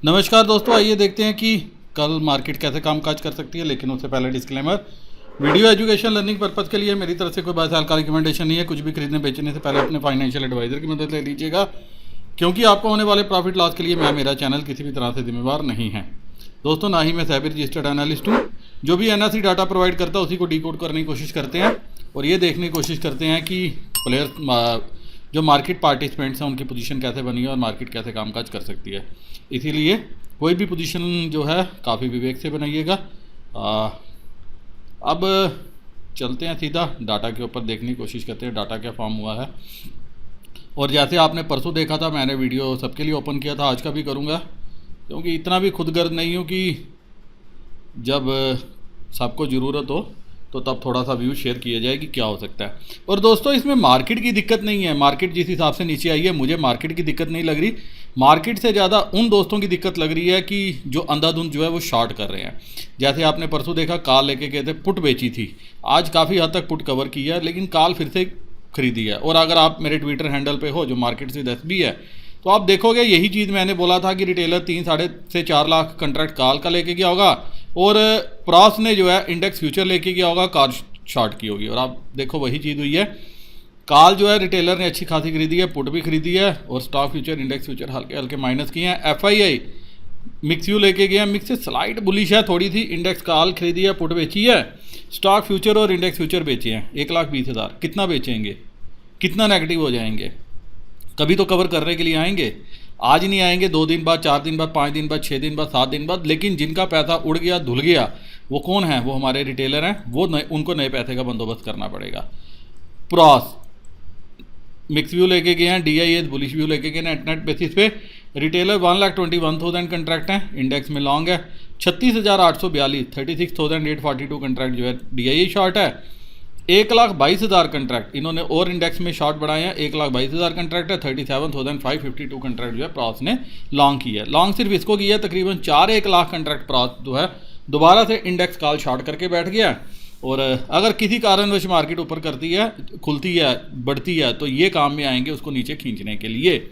नमस्कार दोस्तों, आइए देखते हैं कि कल मार्केट कैसे कामकाज कर सकती है। लेकिन उससे पहले disclaimer, video education learning purpose के लिए मेरी तरफ से कोई बात का रिकमेंडेशन नहीं है। कुछ भी खरीदने बेचने से पहले अपने फाइनेंशियल एडवाइजर की मदद ले लीजिएगा, क्योंकि आपको होने वाले प्रॉफिट लॉस के लिए मेरा चैनल किसी भी तरह से जिम्मेवार नहीं है। दोस्तों, ना ही मैं सेबी रजिस्टर्ड एनालिस्ट हूँ। जो भी एनएसई डाटा प्रोवाइड करता है उसी को डिकोड करने की कोशिश करते हैं और ये देखने की कोशिश करते हैं कि प्लेयर जो मार्केट पार्टिसिपेंट्स हैं उनकी पोजीशन कैसे बनी है और मार्केट कैसे कामकाज कर सकती है। इसीलिए कोई भी पोजीशन जो है काफ़ी विवेक से बनाइएगा। अब चलते हैं सीधा डाटा के ऊपर, देखने की कोशिश करते हैं डाटा क्या फॉर्म हुआ है। और जैसे आपने परसों देखा था, मैंने वीडियो सबके लिए ओपन किया था, आज का भी करूँगा, क्योंकि इतना भी खुदगर्ज नहीं हूँ कि जब सबको ज़रूरत हो तो तब थोड़ा सा व्यू शेयर किया जाए कि क्या हो सकता है। और दोस्तों, इसमें मार्केट की दिक्कत नहीं है। मार्केट जिस हिसाब से नीचे आई है, मुझे मार्केट की दिक्कत नहीं लग रही। मार्केट से ज़्यादा उन दोस्तों की दिक्कत लग रही है कि जो अंधाधुंध जो है वो शॉर्ट कर रहे हैं। जैसे आपने परसों देखा, कॉल लेके गए थे, पुट बेची थी, आज काफ़ी हद तक पुट कवर की है, लेकिन कॉल फिर से खरीदी है। और अगर आप मेरे ट्विटर हैंडल पे हो जो मार्केट से 10 भी है, तो आप देखोगे यही चीज़ मैंने बोला था कि रिटेलर 3 से 4 लाख कंट्रैक्ट कॉल का लेके गया होगा और प्रॉस ने जो है इंडेक्स फ्यूचर लेके गया होगा, कॉल शॉर्ट की होगी। और आप देखो वही चीज़ हुई है। कॉल जो है रिटेलर ने अच्छी खासी खरीदी है, पुट भी खरीदी है, और स्टॉक फ्यूचर इंडेक्स फ्यूचर हल्के हल्के माइनस किए हैं। एफआईआई मिक्स यू लेके गए हैं, मिक्स से स्लाइड बुलिश है थोड़ी सी। इंडेक्स कॉल खरीदी है, पुट बेची है, स्टॉक फ्यूचर और इंडेक्स फ्यूचर बेचे हैं। 1,20,000 कितना बेचेंगे, कितना नेगेटिव हो जाएंगे? कभी तो कवर करने के लिए आएंगे। आज नहीं आएंगे, 2 दिन बाद, 4 दिन बाद, 5 दिन बाद, 6 दिन बाद, 7 दिन बाद। लेकिन जिनका पैसा उड़ गया, धुल गया, वो कौन है? वो हमारे रिटेलर हैं। वो उनको नए पैसे का बंदोबस्त करना पड़ेगा। प्रॉस मिक्स व्यू लेके गए हैं, डीआईएस बुलिश व्यू लेके गए हैं। नेट बेसिस पे रिटेलर 1,21,000 कंट्रैक्ट हैं, इंडेक्स में लॉन्ग है 36,842, 36,842 कंट्रैक्ट जो है डीआईए शॉर्ट है। 1,22,000 कंट्रैक्ट इन्होंने और इंडेक्स में शॉर्ट बढ़ाए हैं। 1,22,000 कंट्रैक्ट है, 37,552 कंट्रैक्ट जो है प्रॉस ने लॉन्ग की है। लॉन्ग सिर्फ इसको की है, तकरीबन 4-1 लाख कंट्रैक्ट प्रॉस जो है दोबारा से इंडेक्स कॉल शॉर्ट करके बैठ गया। और अगर किसी कारणवश मार्केट ऊपर करती है, खुलती है, बढ़ती है, तो ये काम में आएंगे उसको नीचे खींचने के लिए।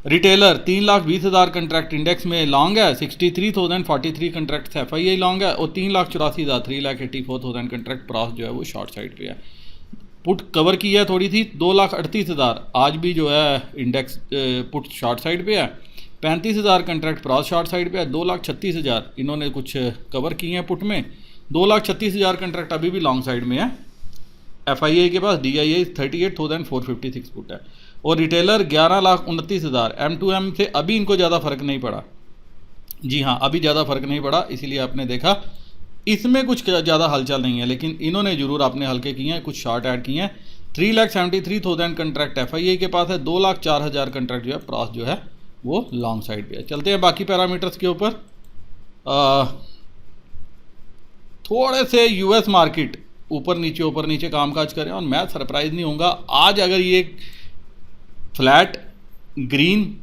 रिटेलर 3,20,000 कंट्रैक्ट इंडेक्स में लॉन्ग है, 63,043 कंट्रैक्ट एफआईआई लॉन्ग है, और 3,84,000 3,84,000 कंट्रैक्ट प्रॉस जो है वो शॉर्ट साइड पे है। पुट कवर की है थोड़ी सी, 2,38,000 आज भी जो है इंडेक्स पुट शॉर्ट साइड पे है। 35,000 कंट्रैक्ट प्रॉस शॉर्ट साइड पे है। 2,36,000 इन्होंने कुछ कवर किए हैं पुट में। 2,36,000 कंट्रैक्ट अभी भी लॉन्ग साइड में है। एफआईआई के पास डीआईए 38,456 पुट है। और रिटेलर 11,29,000 M2M से अभी इनको ज़्यादा फर्क नहीं पड़ा। जी हाँ, अभी ज़्यादा फर्क नहीं पड़ा, इसीलिए आपने देखा इसमें कुछ ज़्यादा हलचल नहीं है। लेकिन इन्होंने जरूर अपने हल्के किए हैं, कुछ शॉर्ट ऐड किए हैं। 3,73,000 कंट्रैक्ट एफआईआई के पास है। 2,04,000 कंट्रैक्ट जो है प्रॉस जो है वो लॉन्ग साइड पे है। चलते हैं बाकी पैरामीटर्स के ऊपर। थोड़े से यूएस मार्केट ऊपर नीचे कामकाज करें, और मैं सरप्राइज नहीं होऊंगा आज अगर ये फ्लैट ग्रीन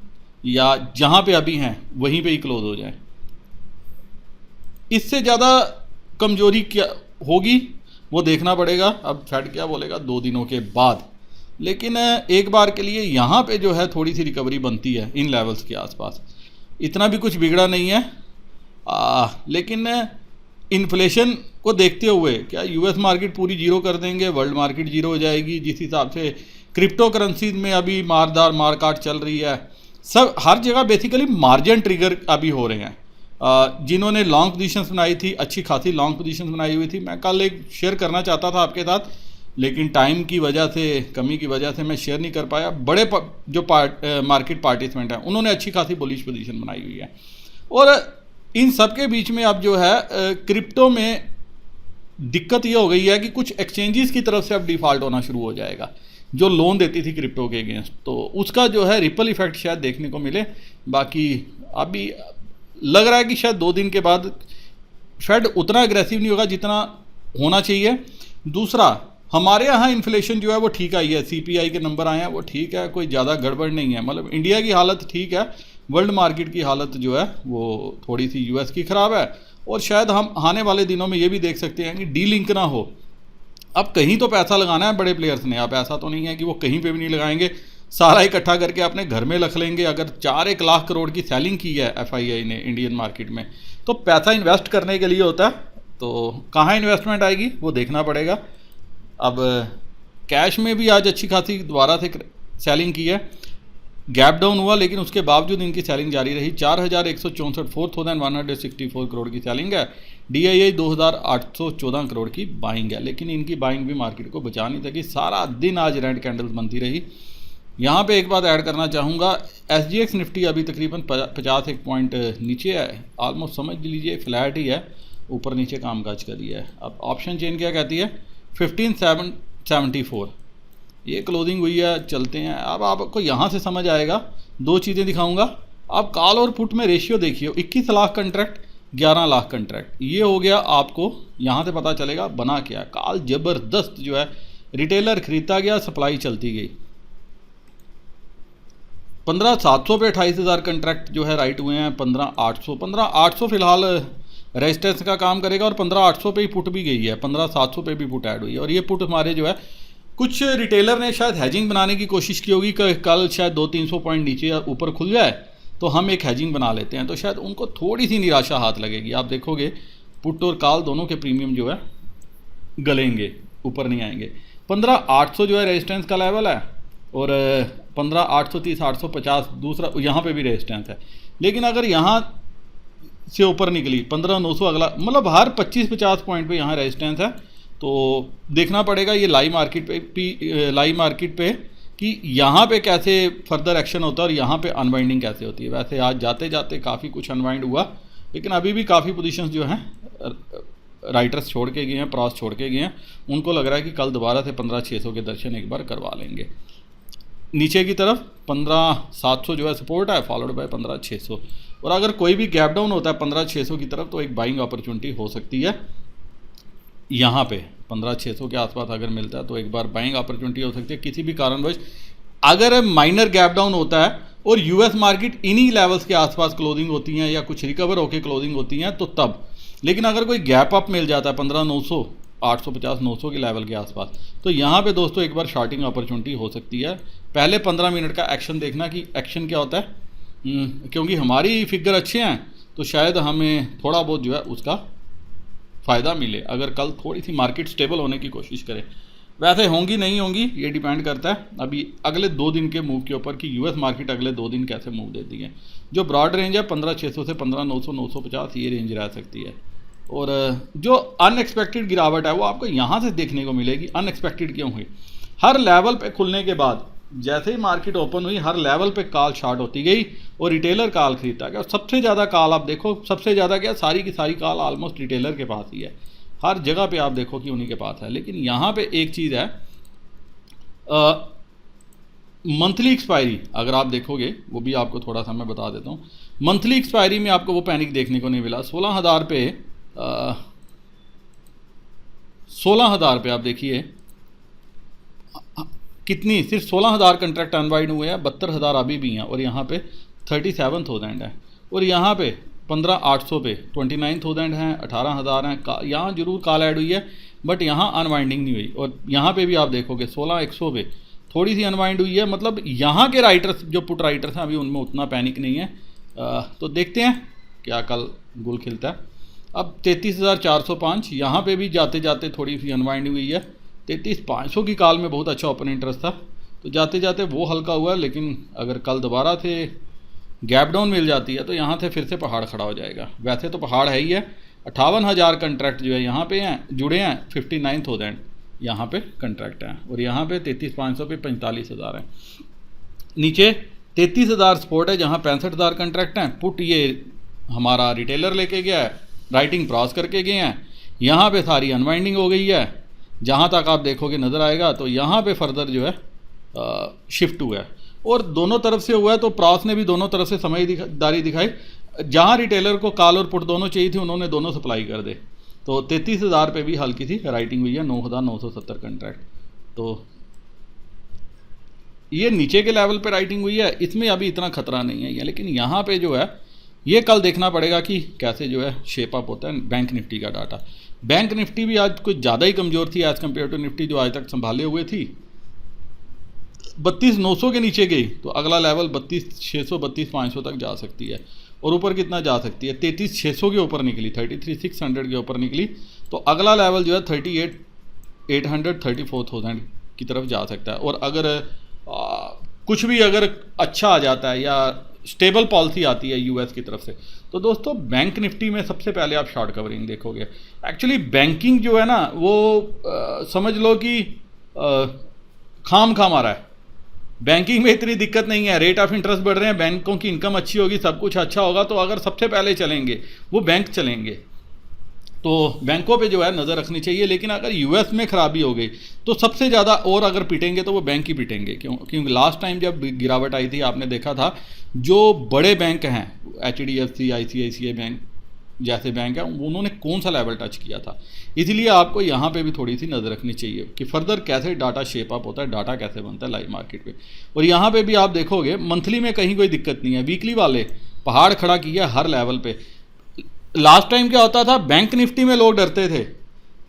या जहां पे अभी हैं वहीं पे ही क्लोज हो जाए। इससे ज़्यादा कमजोरी क्या होगी वो देखना पड़ेगा। अब फेड क्या बोलेगा 2 दिनों के बाद। लेकिन एक बार के लिए यहाँ पे जो है थोड़ी सी रिकवरी बनती है इन लेवल्स के आसपास। इतना भी कुछ बिगड़ा नहीं है। लेकिन इन्फ्लेशन को देखते हुए क्या यूएस मार्केट पूरी जीरो कर देंगे, वर्ल्ड मार्केट जीरो हो जाएगी? जिस हिसाब से क्रिप्टो करेंसीज में अभी मारकाट चल रही है, सब हर जगह बेसिकली मार्जिन ट्रिगर अभी हो रहे हैं। जिन्होंने लॉन्ग पोजीशंस बनाई थी, अच्छी खासी लॉन्ग पोजीशंस बनाई हुई थी, मैं कल एक शेयर करना चाहता था आपके साथ, लेकिन टाइम की वजह से, कमी की वजह से मैं शेयर नहीं कर पाया। बड़े जो मार्केट पार्टिसिपेंट हैं उन्होंने अच्छी खासी बुलिश पोजीशन बनाई हुई है। और इन सब के बीच में अब जो है क्रिप्टो में दिक्कत ये हो गई है कि कुछ एक्सचेंजेस की तरफ से अब डिफ़ॉल्ट होना शुरू हो जाएगा, जो लोन देती थी क्रिप्टो के अगेंस्ट। तो उसका जो है रिपल इफेक्ट शायद देखने को मिले। बाकी अभी लग रहा है कि शायद 2 दिन के बाद फेड उतना एग्रेसिव नहीं होगा जितना होना चाहिए। दूसरा, हमारे यहाँ इन्फ्लेशन जो है वो ठीक आई है, सीपीआई के नंबर आए हैं वो ठीक है, कोई ज़्यादा गड़बड़ नहीं है। मतलब इंडिया की हालत ठीक है, वर्ल्ड मार्केट की हालत जो है वो थोड़ी सी यूएस की ख़राब है। और शायद हम आने वाले दिनों में ये भी देख सकते हैं कि डी लिंक ना हो। अब कहीं तो पैसा लगाना है बड़े प्लेयर्स ने। अब ऐसा तो नहीं है कि वो कहीं पे भी नहीं लगाएंगे, सारा इकट्ठा करके अपने घर में रख लेंगे। अगर 4-1 लाख करोड़ की सेलिंग की है एफआईआई ने इंडियन मार्केट में, तो पैसा इन्वेस्ट करने के लिए होता है। तो कहाँ इन्वेस्टमेंट आएगी वो देखना पड़ेगा। अब कैश में भी आज अच्छी खासी दोबारा से सेलिंग की है, गैप डाउन हुआ लेकिन उसके बावजूद इनकी सेलिंग जारी रही। 4164 4164 करोड़ की सेलिंग है। DII 2814 करोड़ की बाइंग है, लेकिन इनकी बाइंग भी मार्केट को बचा नहीं सकी। सारा दिन आज रेड कैंडल्स बनती रही। यहाँ पे एक बात ऐड करना चाहूँगा, SGX निफ्टी अभी तकरीबन 51 पॉइंट नीचे है, ऑलमोस्ट समझ लीजिए फ्लैट ही है, ऊपर नीचे कामकाज करी है। अब ऑप्शन चेन क्या कहती है, 15774 ये क्लोजिंग हुई है। चलते हैं, अब आपको यहाँ से समझ आएगा। दो चीज़ें दिखाऊंगा। आप कॉल और पुट में रेशियो देखिए, 21 लाख कंट्रैक्ट, 11 लाख कंट्रैक्ट, ये हो गया। आपको यहाँ से पता चलेगा बना क्या। कॉल ज़बरदस्त जो है रिटेलर खरीदता गया, सप्लाई चलती गई। 15700 पे 28000 कंट्रैक्ट जो है राइट हुए हैं। 15800 फिलहाल रेजिस्टेंस का काम करेगा, और 15800 पे ही पुट भी गई है, 15700 पे भी पुट ऐड हुई है। और ये पुट हमारे जो है कुछ रिटेलर ने शायद हैजिंग बनाने की कोशिश की होगी कि कल शायद 200-300 पॉइंट नीचे या ऊपर खुल जाए तो हम एक हैजिंग बना लेते हैं, तो शायद उनको थोड़ी सी निराशा हाथ लगेगी। आप देखोगे पुट और कॉल दोनों के प्रीमियम जो है गलेंगे, ऊपर नहीं आएंगे। 15800 जो है रेजिस्टेंस का लेवल है, और 15830 850 दूसरा यहाँ पे भी रेजिस्टेंस है। लेकिन अगर यहाँ से ऊपर निकली 15900 अगला, मतलब हर 25-50 पॉइंट पे यहाँ रेजिस्टेंस है। तो देखना पड़ेगा ये लाइव मार्केट पे कि यहाँ पे कैसे फर्दर एक्शन होता है और यहाँ पे अनवाइंडिंग कैसे होती है। वैसे आज जाते जाते काफ़ी कुछ अनवाइंड हुआ, लेकिन अभी भी काफ़ी पोजीशंस जो हैं राइटर्स छोड़ के गए हैं, प्रॉस छोड़ के गए हैं। उनको लग रहा है कि कल दोबारा से 15600 के दर्शन एक बार करवा लेंगे। नीचे की तरफ 15700 जो है सपोर्ट है, फॉलोड बाय 15600। और अगर कोई भी गैप डाउन होता है 15600 की तरफ तो एक बाइंग अपॉर्चुनिटी हो सकती है। यहाँ पे 15600 के आसपास अगर मिलता है तो एक बार बाइंग अपॉर्चुनिटी हो सकती है। किसी भी कारणवश अगर माइनर गैप डाउन होता है और यूएस मार्केट इन्हीं लेवल्स के आसपास क्लोजिंग होती हैं या कुछ रिकवर होकर क्लोजिंग होती हैं तो तब, लेकिन अगर कोई गैप अप मिल जाता है 15900 850 900 के लेवल के आसपास, तो यहाँ पे दोस्तों एक बार शॉर्टिंग अपॉर्चुनिटी हो सकती है। पहले 15 मिनट का एक्शन देखना कि एक्शन क्या होता है, क्योंकि हमारी फिगर अच्छे हैं तो शायद हमें थोड़ा बहुत जो है उसका फ़ायदा मिले अगर कल थोड़ी सी मार्केट स्टेबल होने की कोशिश करें। वैसे होंगी नहीं होंगी ये डिपेंड करता है अभी अगले 2 दिन के मूव के ऊपर कि यूएस मार्केट अगले 2 दिन कैसे मूव देती है। जो ब्रॉड रेंज है 15600 से 15900 950 ये रेंज रह सकती है। और जो अनएक्सपेक्टेड गिरावट है वो आपको यहाँ से देखने को मिलेगी। अनएक्सपेक्टेड क्यों हुई, हर लेवल पे खुलने के बाद जैसे ही मार्केट ओपन हुई हर लेवल पे कॉल शॉर्ट होती गई और रिटेलर कॉल खरीदता गया। सबसे ज़्यादा कॉल आप देखो, सबसे ज़्यादा क्या, सारी की सारी कॉल ऑलमोस्ट रिटेलर के पास ही है। हर जगह पे आप देखो कि उन्हीं के पास है। लेकिन यहाँ पे एक चीज़ है, मंथली एक्सपायरी अगर आप देखोगे वो भी आपको थोड़ा सा मैं बता देता हूँ। मंथली एक्सपायरी में आपको वो पैनिक देखने को नहीं मिला। 16000 पे 16000 पे आप देखिए कितनी, सिर्फ 16000 कंट्रैक्ट अनवाइंड हुए हैं, 72000 अभी भी हैं और यहाँ पे 37,000 है। और यहाँ पे 15800 पे 29,000 हैं, 18000 हैं। यहाँ जरूर कॉल ऐड हुई है बट यहाँ अनवाइंडिंग नहीं हुई। और यहाँ पे भी आप देखोगे 16100 पे थोड़ी सी अनवाइंड हुई है। मतलब यहाँ के राइटर्स जो पुट राइटर्स हैं अभी उनमें उतना पैनिक नहीं है। तो देखते हैं क्या कल गुल खिलता है। अब 33,405 यहाँ पे भी जाते जाते थोड़ी सी अनवाइंड हुई है। 33,500 की कॉल में बहुत अच्छा ओपन इंटरेस्ट था तो जाते जाते वो हल्का हुआ। लेकिन अगर कल दोबारा से गैप डाउन मिल जाती है तो यहाँ से फिर से पहाड़ खड़ा हो जाएगा। वैसे तो पहाड़ है ही है। 58,000 कंट्रैक्ट जो है यहाँ पे हैं, जुड़े हैं। 59,000 यहाँ पे कंट्रैक्ट हैं और यहाँ पे 33,500 पे 45,000 हैं। नीचे 33,000 सपोर्ट है जहाँ 65,000 कंट्रैक्ट हैं। पुट ये हमारा रिटेलर लेके गया है, राइटिंग क्रॉस करके गए हैं। यहाँ पे सारी अनवाइंडिंग हो गई है। जहाँ तक आप देखोगे नज़र आएगा तो यहाँ पे फर्दर जो है शिफ्ट हुआ है और दोनों तरफ से हुआ है। तो प्रॉस ने भी दोनों तरफ से समझदारी दिखाई। जहाँ रिटेलर को कॉल और पुट दोनों चाहिए थी उन्होंने दोनों सप्लाई कर दे। तो 33,000 पे भी हल्की सी राइटिंग हुई है, 9,970 कंट्रैक्ट। तो ये नीचे के लेवल पे राइटिंग हुई है, इसमें अभी इतना खतरा नहीं है। लेकिन यहाँ पे जो है ये कल देखना पड़ेगा कि कैसे जो है शेप अप होता है बैंक निफ्टी का डाटा। बैंक निफ्टी भी आज कुछ ज़्यादा ही कमज़ोर थी एज़ कम्पेयर टू निफ्टी जो आज तक संभाले हुए थी। 32,900 के नीचे गई तो अगला लेवल 32,600 32,500 तक जा सकती है, और ऊपर कितना जा सकती है, 33,600 के ऊपर निकली, 33,600 के ऊपर निकली तो अगला लेवल जो है 38,800 34,000 की तरफ जा सकता है। और अगर कुछ भी अगर अच्छा आ जाता है या स्टेबल पॉलिसी आती है यूएस की तरफ से, तो दोस्तों बैंक निफ्टी में सबसे पहले आप शॉर्ट कवरिंग देखोगे। एक्चुअली बैंकिंग जो है ना वो समझ लो कि खाम आ रहा है। बैंकिंग में इतनी दिक्कत नहीं है, रेट ऑफ इंटरेस्ट बढ़ रहे हैं, बैंकों की इनकम अच्छी होगी, सब कुछ अच्छा होगा, तो अगर सबसे पहले चलेंगे वो बैंक चलेंगे, तो बैंकों पे जो है नज़र रखनी चाहिए। लेकिन अगर यूएस में खराबी हो गई तो सबसे ज़्यादा और अगर पिटेंगे तो वो बैंक ही पिटेंगे। क्योंकि लास्ट टाइम जब गिरावट आई थी आपने देखा था जो बड़े बैंक हैं HDFC ICICI बैंक जैसे बैंक हैं उन्होंने कौन सा लेवल टच किया था। इसलिए आपको यहाँ पे भी थोड़ी सी नज़र रखनी चाहिए कि फर्दर कैसे डाटा शेप अप होता है, डाटा कैसे बनता है लाइव मार्केट पे। और यहाँ पे भी आप देखोगे मंथली में कहीं कोई दिक्कत नहीं है, वीकली वाले पहाड़ खड़ा किया हर लेवल पे। लास्ट टाइम क्या होता था, बैंक निफ्टी में लोग डरते थे,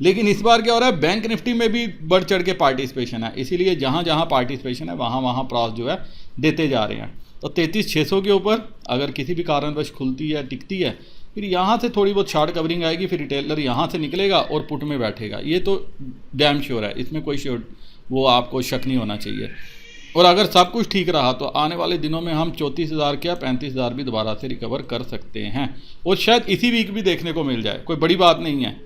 लेकिन इस बार क्या हो रहा है, बैंक निफ्टी में भी बढ़ चढ़ के पार्टिसिपेशन है। इसीलिए जहाँ जहाँ पार्टिसिपेशन है वहाँ वहाँ प्राइस जो है देते जा रहे हैं। तो 33,600 के ऊपर अगर किसी भी कारणवश खुलती है टिकती है, फिर यहाँ से थोड़ी बहुत शॉर्ट कवरिंग आएगी, फिर रिटेलर यहाँ से निकलेगा और पुट में बैठेगा, ये तो डैम श्योर है, इसमें कोई श्योर वो आपको शक नहीं होना चाहिए। और अगर सब कुछ ठीक रहा तो आने वाले दिनों में हम 34,000 क्या 35,000 भी दोबारा से रिकवर कर सकते हैं, और शायद इसी वीक भी देखने को मिल जाए, कोई बड़ी बात नहीं है।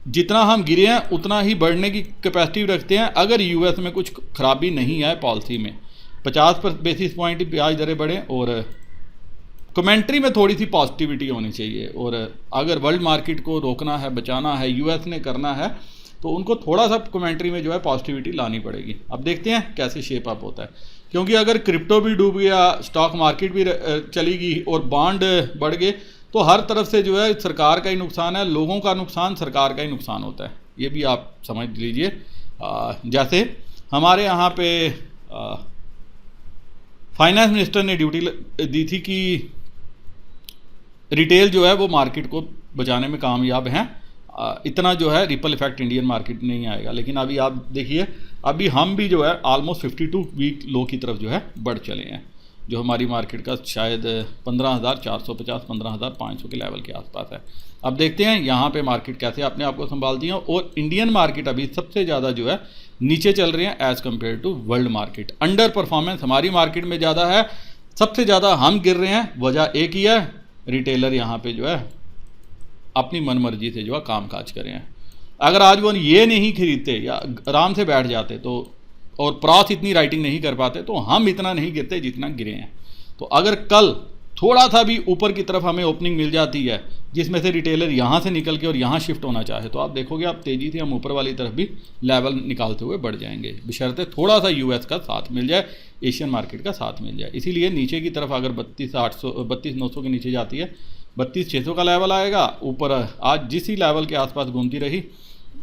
जितना हम गिरे हैं उतना ही बढ़ने की कैपेसिटी रखते हैं अगर यूएस में कुछ खराबी नहीं है पॉलिसी में। 50 बेसिस पॉइंट ब्याज दरें बढ़ें और कमेंट्री में थोड़ी सी पॉजिटिविटी होनी चाहिए। और अगर वर्ल्ड मार्केट को रोकना है, बचाना है, यूएस ने करना है, तो उनको थोड़ा सा कमेंट्री में जो है पॉजिटिविटी लानी पड़ेगी। अब देखते हैं कैसे शेप अप होता है, क्योंकि अगर क्रिप्टो भी डूब गया, स्टॉक मार्केट भी चली गई और बॉन्ड बढ़ गए तो हर तरफ से जो है सरकार का ही नुकसान है, लोगों का नुकसान, सरकार का ही नुकसान होता है। ये भी आप समझ लीजिए। जैसे हमारे यहाँ पे फाइनेंस मिनिस्टर ने ड्यूटी दी थी कि रिटेल जो है वो मार्केट को बचाने में कामयाब हैं, इतना जो है रिपल इफेक्ट इंडियन मार्केट नहीं आएगा। लेकिन अभी आप देखिए अभी हम भी जो है ऑलमोस्ट 52 वीक लो की तरफ जो है बढ़ चले हैं, जो हमारी मार्केट का शायद 15,450 15,500 के लेवल के आसपास है। अब देखते हैं यहाँ पे मार्केट कैसे अपने आप को संभालती है। और इंडियन मार्केट अभी सबसे ज़्यादा जो है नीचे चल रही है as compare to world market. Under performance हमारी मार्केट में ज़्यादा है, सबसे ज़्यादा हम गिर रहे हैं। वजह एक ही है, रिटेलर यहाँ पे जो है अपनी मनमर्जी से जो है काम काज कर रहे हैं। अगर आज वो ये नहीं खरीदते या आराम से बैठ जाते तो और प्रॉस इतनी राइटिंग नहीं कर पाते तो हम इतना नहीं गिरते जितना गिरे हैं। तो अगर कल थोड़ा सा भी ऊपर की तरफ हमें ओपनिंग मिल जाती है जिसमें से रिटेलर यहाँ से निकल के और यहाँ शिफ्ट होना चाहे, तो आप देखोगे आप तेज़ी से हम ऊपर वाली तरफ भी लेवल निकालते हुए बढ़ जाएंगे, बशर्ते थोड़ा सा यूएस का साथ मिल जाए, एशियन मार्केट का साथ मिल जाए। इसीलिए नीचे की तरफ अगर 32,900 के नीचे जाती है 32,600 का लेवल आएगा। ऊपर आज जिस ही लेवल के आसपास घूमती रही,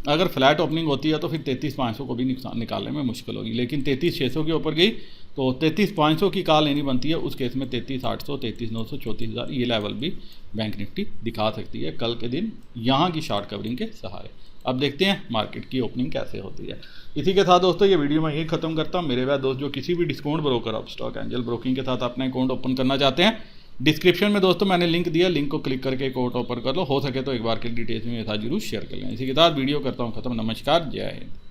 अगर फ्लैट ओपनिंग होती है तो फिर 33,500 को भी नुकसान निकालने में मुश्किल होगी। लेकिन 33,600 के ऊपर गई तो 33,500 की कॉल लेनी बनती है, उस केस में 33,800 33,900 34,000 ये लेवल भी बैंक निफ्टी दिखा सकती है कल के दिन यहाँ की शॉर्ट कवरिंग के सहारे। अब देखते हैं मार्केट की ओपनिंग कैसे होती है। इसी के साथ दोस्तों ये वीडियो मैं यही खत्म करता हूँ। मेरे वह दोस्त जो किसी भी discount broker of stock angel broking के साथ अपना अकाउंट ओपन करना चाहते हैं, डिस्क्रिप्शन में दोस्तों मैंने लिंक दिया, लिंक को क्लिक करके अकाउंट ओपन कर लो। हो सके तो एक बार के डिटेल्स में मेरे साथ जरूर शेयर कर लें। इसी के साथ वीडियो करता हूँ खत्म। नमस्कार, जय हिंद।